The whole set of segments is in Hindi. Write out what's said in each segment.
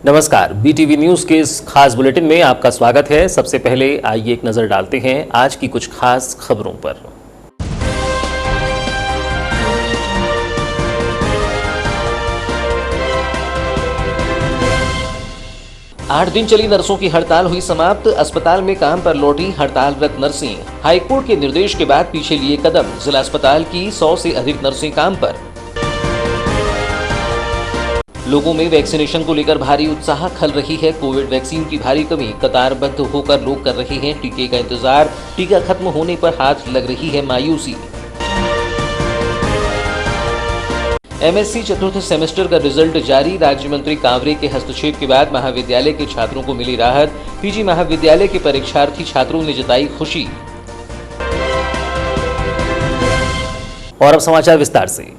नमस्कार, बीटीवी न्यूज के इस खास बुलेटिन में आपका स्वागत है। सबसे पहले आइए एक नजर डालते हैं आज की कुछ खास खबरों पर। 8 दिन चली नर्सों की हड़ताल हुई समाप्त। अस्पताल में काम पर लौटी हड़तालरत नर्सें। हाईकोर्ट के निर्देश के बाद पीछे लिए कदम। जिला अस्पताल की 100 से अधिक नर्सें काम पर। लोगों में वैक्सीनेशन को लेकर भारी उत्साह खल रही है। कोविड वैक्सीन की भारी कमी, कतारबद्ध होकर लोग कर रहे हैं टीके का इंतजार। टीका खत्म होने पर हाथ लग रही है मायूसी। एमएससी चतुर्थ सेमेस्टर का रिजल्ट जारी। राज्य मंत्री कांवरे के हस्तक्षेप के बाद महाविद्यालय के छात्रों को मिली राहत। पीजी महाविद्यालय के परीक्षार्थी छात्रों ने जताई खुशी। और अब समाचार विस्तार से।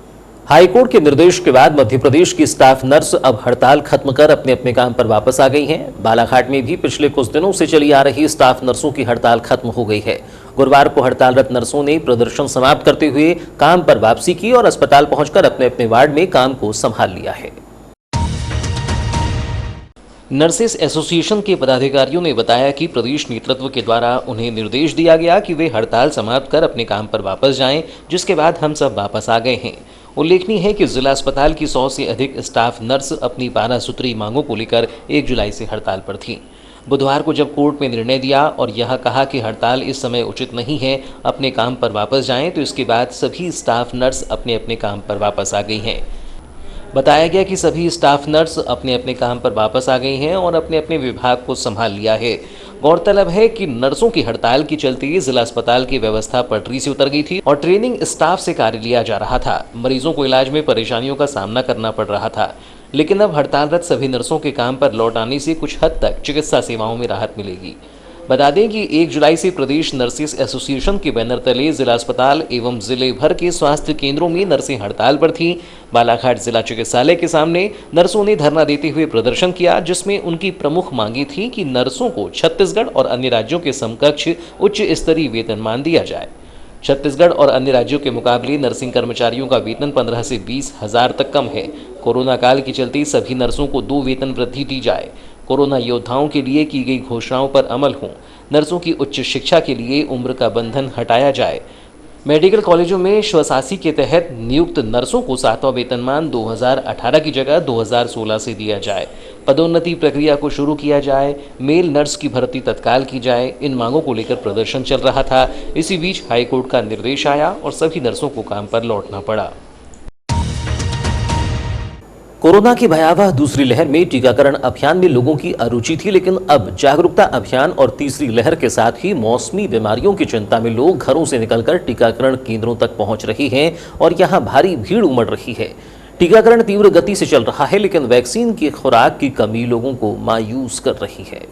हाईकोर्ट के निर्देश के बाद मध्य प्रदेश की स्टाफ नर्स अब हड़ताल खत्म कर अपने अपने काम पर वापस आ गई हैं। बालाघाट में भी पिछले कुछ दिनों से चली आ रही स्टाफ नर्सों की हड़ताल खत्म हो गई है। गुरुवार को हड़तालरत नर्सों ने प्रदर्शन समाप्त करते हुए काम पर वापसी की और अस्पताल पहुंचकर अपने अपने वार्ड में काम को संभाल लिया है। नर्सेस एसोसिएशन के पदाधिकारियों ने बताया कि प्रदेश नेतृत्व के द्वारा उन्हें निर्देश दिया गया कि वे हड़ताल समाप्त कर अपने काम पर वापस जाएं, जिसके बाद हम सब वापस आ गए हैं। उल्लेखनीय है कि जिला अस्पताल की 100 से अधिक स्टाफ नर्स अपनी 12 सूत्री मांगों को लेकर 1 जुलाई से हड़ताल पर थीं। बुधवार को जब कोर्ट में निर्णय दिया और यह कहा कि हड़ताल इस समय उचित नहीं है, अपने काम पर वापस जाएं, तो इसके बाद सभी स्टाफ नर्स अपने अपने काम पर वापस आ गई हैं। बताया गया कि सभी स्टाफ नर्स अपने अपने काम पर वापस आ गई हैं और अपने अपने विभाग को संभाल लिया है। गौरतलब है कि नर्सों की हड़ताल के चलते जिला अस्पताल की व्यवस्था पटरी से उतर गई थी और ट्रेनिंग स्टाफ से कार्य लिया जा रहा था। मरीजों को इलाज में परेशानियों का सामना करना पड़ रहा था, लेकिन अब हड़तालरत सभी नर्सों के काम पर लौट आने से कुछ हद तक चिकित्सा सेवाओं में राहत मिलेगी। बता दें कि 1 जुलाई से प्रदेश नर्सेस एसोसिएशन के बैनर तले जिला अस्पताल एवं जिले भर के स्वास्थ्य केंद्रों में नर्सें हड़ताल पर थीं। बालाघाट जिला चिकित्सालय के सामने नर्सों ने धरना देते हुए प्रदर्शन किया, जिसमें उनकी प्रमुख मांगी थी कि नर्सों को छत्तीसगढ़ और अन्य राज्यों के समकक्ष उच्च स्तरीय वेतनमान दिया जाए। छत्तीसगढ़ और अन्य राज्यों के मुकाबले नर्सिंग कर्मचारियों का वेतन 15 से 20 हजार तक कम है। कोरोना काल के चलते सभी नर्सों को 2 वेतन वृद्धि दी जाए। कोरोना योद्धाओं के लिए की गई घोषणाओं पर अमल हो। नर्सों की उच्च शिक्षा के लिए उम्र का बंधन हटाया जाए। मेडिकल कॉलेजों में स्वशासी के तहत नियुक्त नर्सों को 7वां वेतनमान 2018 की जगह 2016 से दिया जाए। पदोन्नति प्रक्रिया को शुरू किया जाए। मेल नर्स की भर्ती तत्काल की जाए। इन मांगों को लेकर प्रदर्शन चल रहा था। इसी बीच हाईकोर्ट का निर्देश आया और सभी नर्सों को काम पर लौटना पड़ा। कोरोना की भयावह दूसरी लहर में टीकाकरण अभियान में लोगों की अरुचि थी, लेकिन अब जागरूकता अभियान और तीसरी लहर के साथ ही मौसमी बीमारियों की चिंता में लोग घरों से निकलकर टीकाकरण केंद्रों तक पहुंच रहे हैं और यहां भारी भीड़ उमड़ रही है। टीकाकरण तीव्र गति से चल रहा है, लेकिन वैक्सीन की खुराक की कमी लोगों को मायूस कर रही है।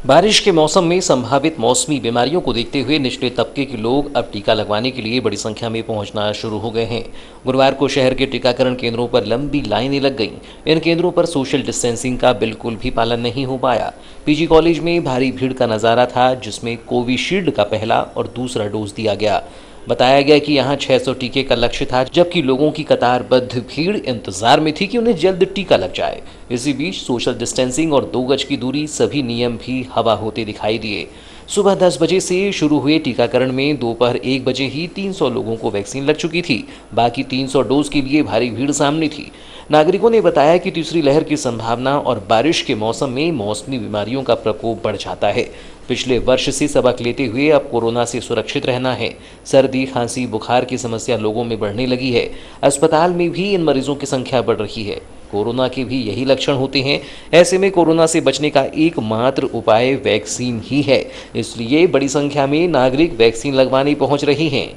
बारिश के मौसम में संभावित मौसमी बीमारियों को देखते हुए निचले तबके के लोग अब टीका लगवाने के लिए बड़ी संख्या में पहुंचना शुरू हो गए हैं। गुरुवार को शहर के टीकाकरण केंद्रों पर लंबी लाइनें लग गईं। इन केंद्रों पर सोशल डिस्टेंसिंग का बिल्कुल भी पालन नहीं हो पाया। पीजी कॉलेज में भारी भीड़ का नजारा था, जिसमें कोविशील्ड का पहला और दूसरा डोज दिया गया। बताया गया कि यहां 600 टीके का लक्ष्य था, जबकि लोगों की कतारबद्ध भीड़ इंतजार में थी कि उन्हें जल्द टीका लग जाए। इसी बीच सोशल डिस्टेंसिंग और 2 गज की दूरी सभी नियम भी हवा होते दिखाई दिए। सुबह 10 बजे से शुरू हुए टीकाकरण में दोपहर 1 बजे ही 300 लोगों को वैक्सीन लग चुकी थी। बाकी 300 डोज के लिए भारी भीड़ सामने थी। नागरिकों ने बताया कि तीसरी लहर की संभावना और बारिश के मौसम में मौसमी बीमारियों का प्रकोप बढ़ जाता है। पिछले वर्ष से सबक लेते हुए अब कोरोना से सुरक्षित रहना है। सर्दी, खांसी, बुखार की समस्या लोगों में बढ़ने लगी है। अस्पताल में भी इन मरीजों की संख्या बढ़ रही है। कोरोना के भी यही लक्षण होते हैं। ऐसे में कोरोना से बचने का एकमात्र उपाय वैक्सीन ही है। इसलिए बड़ी संख्या में नागरिक वैक्सीन लगवाने पहुंच रहे हैं।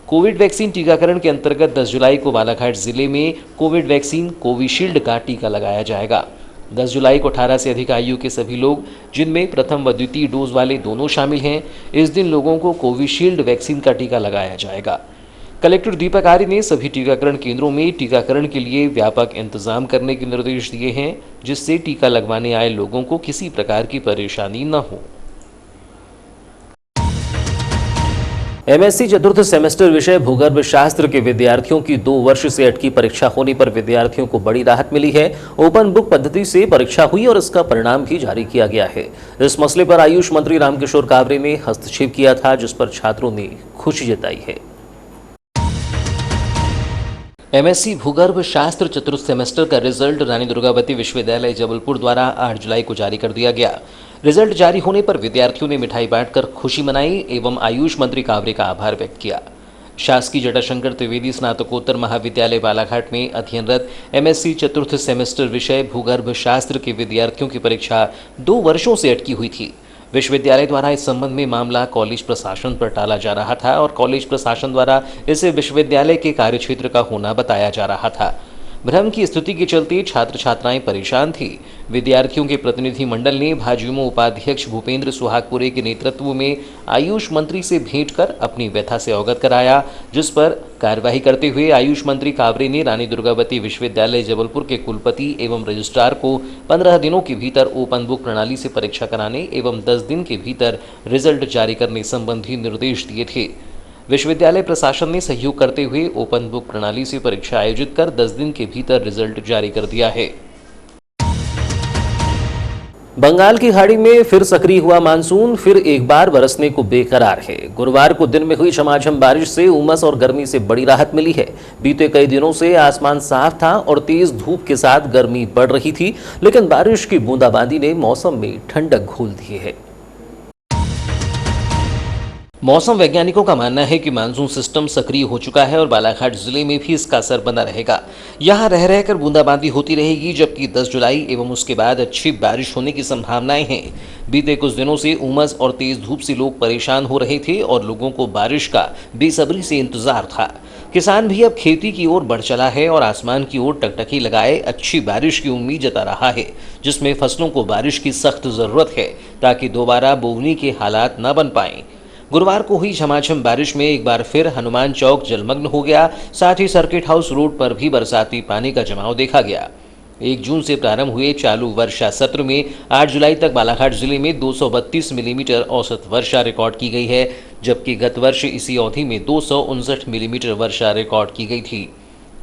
कोविड वैक्सीन टीकाकरण के अंतर्गत 10 जुलाई को बालाघाट जिले में कोविड वैक्सीन कोविशील्ड का टीका लगाया जाएगा। 10 जुलाई को 18 से अधिक आयु के सभी लोग, जिनमें प्रथम व द्वितीय डोज वाले दोनों शामिल हैं, इस दिन लोगों को कोविशील्ड वैक्सीन का टीका लगाया जाएगा। कलेक्टर दीपक आर्य ने सभी टीकाकरण केंद्रों में टीकाकरण के लिए व्यापक इंतजाम करने के निर्देश दिए हैं, जिससे टीका लगवाने आए लोगों को किसी प्रकार की परेशानी न हो। एमएससी चतुर्थ सेमेस्टर विषय भूगर्भ शास्त्र के विद्यार्थियों की 2 वर्ष से अटकी परीक्षा होने पर विद्यार्थियों को बड़ी राहत मिली है। ओपन बुक पद्धति से परीक्षा हुई और इसका परिणाम भी जारी किया गया है। इस मसले पर आयुष मंत्री रामकिशोर कावरे ने हस्तक्षेप किया था, जिस पर छात्रों ने खुशी जताई है। एमएससी भूगर्भ शास्त्र चतुर्थ सेमेस्टर का रिजल्ट रानी दुर्गावती विश्वविद्यालय जबलपुर द्वारा 8 जुलाई को जारी कर दिया गया। रिजल्ट जारी होने पर विद्यार्थियों ने मिठाई बांटकर खुशी मनाई एवं आयुष मंत्री कावरे का आभार व्यक्त किया। शासकीय जटाशंकर त्रिवेदी स्नातकोत्तर महाविद्यालय बालाघाट में अध्ययनरत एमएससी चतुर्थ सेमेस्टर विषय भूगर्भ शास्त्र के विद्यार्थियों की परीक्षा 2 वर्षों से अटकी हुई थी। विश्वविद्यालय द्वारा इस संबंध में मामला कॉलेज प्रशासन पर टाला जा रहा था और कॉलेज प्रशासन द्वारा इसे विश्वविद्यालय के कार्यक्षेत्र का होना बताया जा रहा था। भ्रम की स्थिति के चलते छात्र छात्राएं परेशान थी। विद्यार्थियों के प्रतिनिधि मंडल ने भाजयुमो उपाध्यक्ष भूपेंद्र सुहागपुरे के नेतृत्व में आयुष मंत्री से भेंट कर अपनी व्यथा से अवगत कराया, जिस पर कार्यवाही करते हुए आयुष मंत्री कावरे ने रानी दुर्गावती विश्वविद्यालय जबलपुर के कुलपति एवं रजिस्ट्रार को 15 दिनों के भीतर ओपन बुक प्रणाली से परीक्षा कराने एवं 10 दिन के भीतर रिजल्ट जारी करने संबंधी निर्देश दिए थे। विश्वविद्यालय प्रशासन ने सहयोग करते हुए ओपन बुक प्रणाली से परीक्षा आयोजित कर 10 दिन के भीतर रिजल्ट जारी कर दिया है। बंगाल की खाड़ी में फिर सक्रिय हुआ मानसून फिर एक बार बरसने को बेकरार है। गुरुवार को दिन में हुई झमाझम बारिश से उमस और गर्मी से बड़ी राहत मिली है। बीते कई दिनों से आसमान साफ था और तेज धूप के साथ गर्मी बढ़ रही थी, लेकिन बारिश की बूंदाबांदी ने मौसम में ठंडक घोल दी है। मौसम वैज्ञानिकों का मानना है कि मानसून सिस्टम सक्रिय हो चुका है और बालाघाट जिले में भी इसका असर बना रहेगा। यहां रह रहकर बूंदाबांदी होती रहेगी, जबकि 10 जुलाई एवं उसके बाद अच्छी बारिश होने की संभावनाएं हैं। बीते कुछ दिनों से उमस और तेज धूप से लोग परेशान हो रहे थे और लोगों को बारिश का बेसब्री से इंतजार था। किसान भी अब खेती की ओर बढ़ चला है और आसमान की ओर टकटकी लगाए अच्छी बारिश की उम्मीद जता रहा है, जिसमें फसलों को बारिश की सख्त जरूरत है ताकि दोबारा बोवनी के हालात न बन पाएं। गुरुवार को हुई झमाझम बारिश में एक बार फिर हनुमान चौक जलमग्न हो गया। साथ ही सर्किट हाउस रोड पर भी बरसाती पानी का जमाव देखा गया। 1 जून से प्रारंभ हुए चालू वर्षा सत्र में 8 जुलाई तक बालाघाट जिले में 232 मिलीमीटर औसत वर्षा रिकॉर्ड की गई है, जबकि गत वर्ष इसी अवधि में 259 मिलीमीटर वर्षा रिकॉर्ड की गई थी।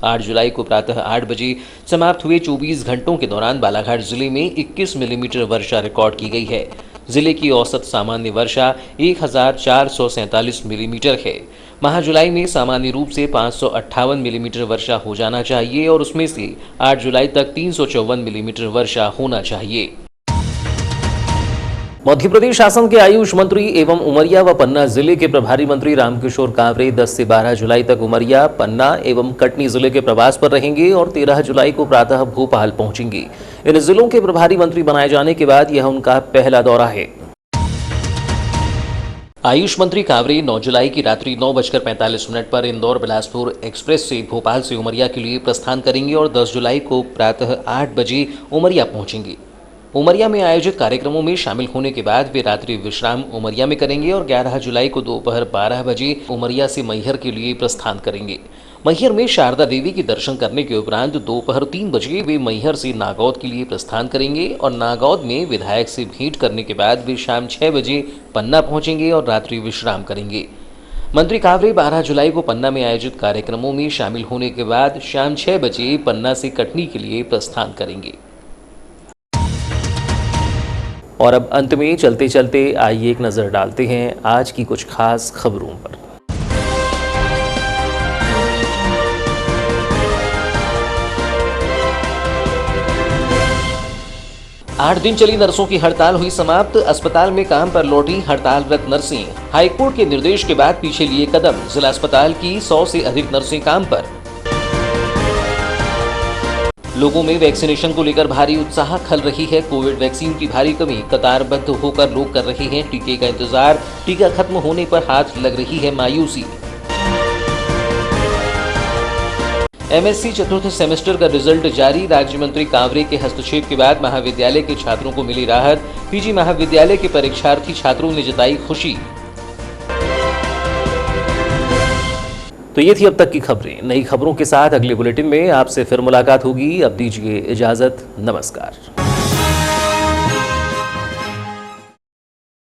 8 जुलाई को प्रातः 8 बजे समाप्त हुए 24 घंटों के दौरान बालाघाट जिले में 21 मिलीमीटर वर्षा रिकॉर्ड की गई है। जिले की औसत सामान्य वर्षा 1447 मिलीमीटर है। माह जुलाई में सामान्य रूप से 558 मिलीमीटर वर्षा हो जाना चाहिए और उसमें से 8 जुलाई तक 354 मिलीमीटर वर्षा होना चाहिए। मध्य प्रदेश शासन के आयुष मंत्री एवं उमरिया व पन्ना जिले के प्रभारी मंत्री रामकिशोर कावरे 10 से 12 जुलाई तक उमरिया, पन्ना एवं कटनी जिले के प्रवास पर रहेंगे और 13 जुलाई को प्रातः भोपाल पहुंचेंगे। इन जिलों के प्रभारी मंत्री बनाए जाने के बाद यह उनका पहला दौरा है। आयुष मंत्री कावरे 9 जुलाई की रात्रि 9:45 पर इंदौर बिलासपुर एक्सप्रेस से भोपाल से उमरिया के लिए प्रस्थान करेंगे और 10 जुलाई को प्रातः 8 बजे उमरिया पहुंचेंगे। उमरिया में आयोजित कार्यक्रमों में शामिल होने के बाद वे रात्रि विश्राम उमरिया में करेंगे और 11 जुलाई को दोपहर 12 बजे उमरिया से मैहर के लिए प्रस्थान करेंगे। मैहर में शारदा देवी के दर्शन करने के उपरांत दोपहर 3 बजे वे मैहर से नागौद के लिए प्रस्थान करेंगे और नागौद में विधायक से भेंट करने के बाद वे शाम 6 बजे पन्ना पहुंचेंगे और रात्रि विश्राम करेंगे। मंत्री कावरे 12 जुलाई को पन्ना में आयोजित कार्यक्रमों में शामिल होने के बाद शाम 6 बजे पन्ना से कटनी के लिए प्रस्थान करेंगे। और अब अंत में चलते चलते आइए एक नजर डालते हैं आज की कुछ खास खबरों पर। 8 दिन चली नर्सों की हड़ताल हुई समाप्त। अस्पताल में काम पर लौटी हड़तालरत नर्सें। हाईकोर्ट के निर्देश के बाद पीछे लिए कदम। जिला अस्पताल की 100 से अधिक नर्सें काम पर। लोगों में वैक्सीनेशन को लेकर भारी उत्साह खल रही है। कोविड वैक्सीन की भारी कमी, कतारबद्ध होकर लोग कर रहे हैं टीके का इंतजार। टीका खत्म होने पर हाथ लग रही है मायूसी। एमएससी चतुर्थ सेमेस्टर का रिजल्ट जारी। राज्य मंत्री कावरे के हस्तक्षेप के बाद महाविद्यालय के छात्रों को मिली राहत। पीजी महाविद्यालय के परीक्षार्थी छात्रों ने जताई खुशी। तो ये थी अब तक की खबरें। नई खबरों के साथ अगले बुलेटिन में आपसे फिर मुलाकात होगी। अब दीजिए इजाजत। नमस्कार।